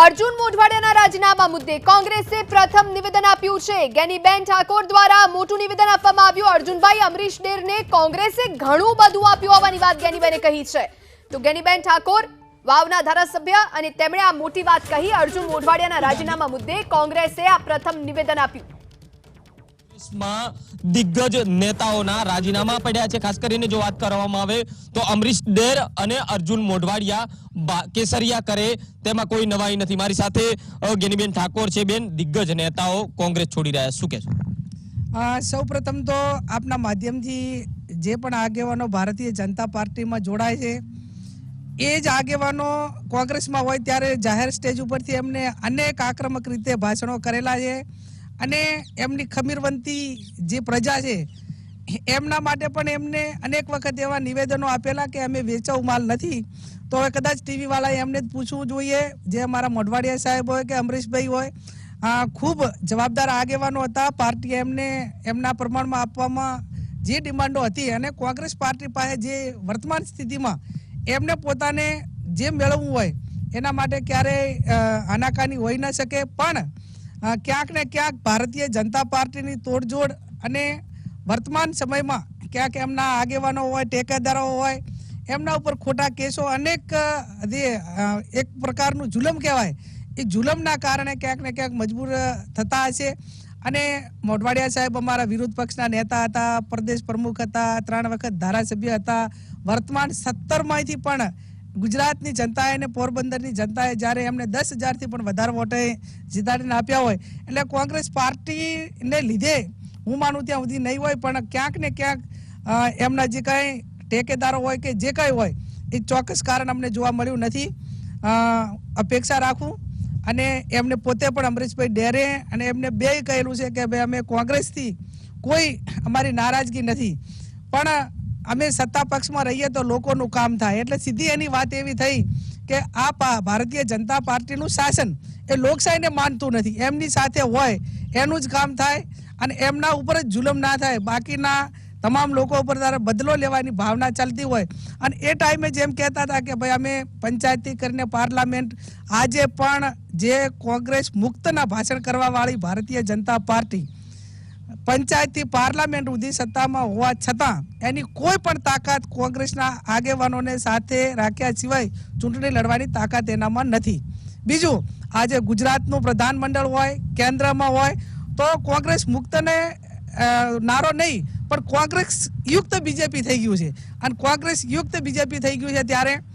अर्जुन मोढवाडियाના રાજીનામા મુદ્દે કોંગ્રેસે પ્રથમ નિવેદન આપ્યું છે। ગેનીબેન ઠાકોર દ્વારા મોટું નિવેદન આપવામાં આવ્યું। અર્જુનભાઈ અમરીશ ડેરને કોંગ્રેસે ઘણું બધું આપ્યું હોવાની વાત ગેનીબેને કહી છે। તો ગેનીબેન ઠાકોર વાવના ધારાસભ્ય અને તેમણે આ મોટી વાત કહી। અર્જુન મોઢવાડિયાના રાજીનામા મુદ્દે કોંગ્રેસે આ પ્રથમ નિવેદન આપ્યું। दिग्गज नेताओना राजीनामा पड्या छे। खास करीने जो बात करवामां आवे तो अमरीश डेर अने अर्जुन मोढवाडिया केसरिया करे तेमां कोई नवाई नथी। मारी साथे गेनीबेन ठाकोर छे। बेन, दिग्गज नेताओ कांग्रेस छोड़ी रह्या शुं कहेशो? सौ प्रथम तो आपना माध्यमथी जे पण आगेवानो भारतीय जनता पार्टी में जोड़ाय छे ए ज आगेवानो कांग्रेस में होय त्यारे जाहेर स्टेज उपरथी एमने अनेक आक्रामक रीते भाषणों करेला छे અને એમની ખમીરવંતી જે પ્રજા છે એમના માટે પણ એમને અનેક વખત એવા નિવેદનો આપેલા કે અમે વેચાઉ માલ નથી। તો હવે કદાચ ટીવી વાળાએ એમને જ પૂછવું જોઈએ, જે અમારા મોઢવાડિયા સાહેબ હોય કે અમરીશભાઈ હોય, ખૂબ જવાબદાર આગેવાનો હતા। પાર્ટીએ એમને એમના પ્રમાણમાં આપવામાં જે ડિમાન્ડો હતી અને કોંગ્રેસ પાર્ટી પાસે જે વર્તમાન સ્થિતિમાં એમને પોતાને જે મેળવવું હોય એના માટે ક્યારેય આનાકાની હોઈ ન શકે। પણ ક્યાંક ને ક્યાંક ભારતીય જનતા પાર્ટીની તોડજોડ અને વર્તમાન સમયમાં ક્યાંક એમના આગેવાનો હોય, ટેકેદારો હોય, એમના ઉપર ખોટા કેસો અનેક જે એક પ્રકારનું જુલમ કહેવાય એ જુલમના કારણે ક્યાંક ને ક્યાંક મજબૂર થતા હશે। અને મોઢવાડિયા સાહેબ અમારા વિરોધ પક્ષના નેતા હતા, પ્રદેશ પ્રમુખ હતા, 3 વખત ધારાસભ્ય હતા। વર્તમાન 17માંથી પણ ગુજરાતની જનતાએ અને પોરબંદરની જનતાએ જ્યારે એમને 10,000થી પણ વધારે વોટે જીતાડીને આપ્યા હોય એટલે કોંગ્રેસ પાર્ટીને લીધે હું માનું ત્યાં સુધી નહીં હોય, પણ ક્યાંક ને ક્યાંક એમના જે કાંઈ ટેકેદારો હોય કે જે કાંઈ હોય એ ચોક્કસ કારણ અમને જોવા મળ્યું નથી। અપેક્ષા રાખું અને એમને પોતે પણ અમરીશભાઈ ડેરે અને એમને બે કહેલું છે કે ભાઈ અમે કોંગ્રેસથી કોઈ અમારી નારાજગી નથી, પણ અમે સત્તા પક્ષમાં રહીએ તો લોકોનું કામ થાય। એટલે સીધી એની વાત એવી થઈ કે આ ભારતીય જનતા પાર્ટીનું શાસન એ લોકશાહીને માનતું નથી, એમની સાથે હોય એનું જ કામ થાય અને એમના ઉપર જ જુલમ ના થાય। બાકીના તમામ લોકો ઉપર તારે બદલો લેવાની ભાવના ચાલતી હોય અને એ ટાઈમે જેમ કહેતા હતા કે ભાઈ અમે પંચાયતથી કરીને પાર્લામેન્ટ, આજે પણ જે કોંગ્રેસ મુક્તના ભાષણ કરવાવાળી ભારતીય જનતા પાર્ટી પંચાયતથી પાર્લામેન્ટ સુધી સત્તામાં હોવા છતાં એની કોઈ પણ તાકાત કોંગ્રેસના આગેવાનોને સાથે રાખ્યા સિવાય ચૂંટણી લડવાની તાકાત એનામાં નથી। બીજું, આજે ગુજરાતનું પ્રધાનમંડળ હોય, કેન્દ્રમાં હોય તો કોંગ્રેસ મુક્તને નારો નહીં પણ કોંગ્રેસ યુક્ત બીજેપી થઈ ગયું છે અને કોંગ્રેસ યુક્ત બીજેપી થઈ ગયું છે ત્યારે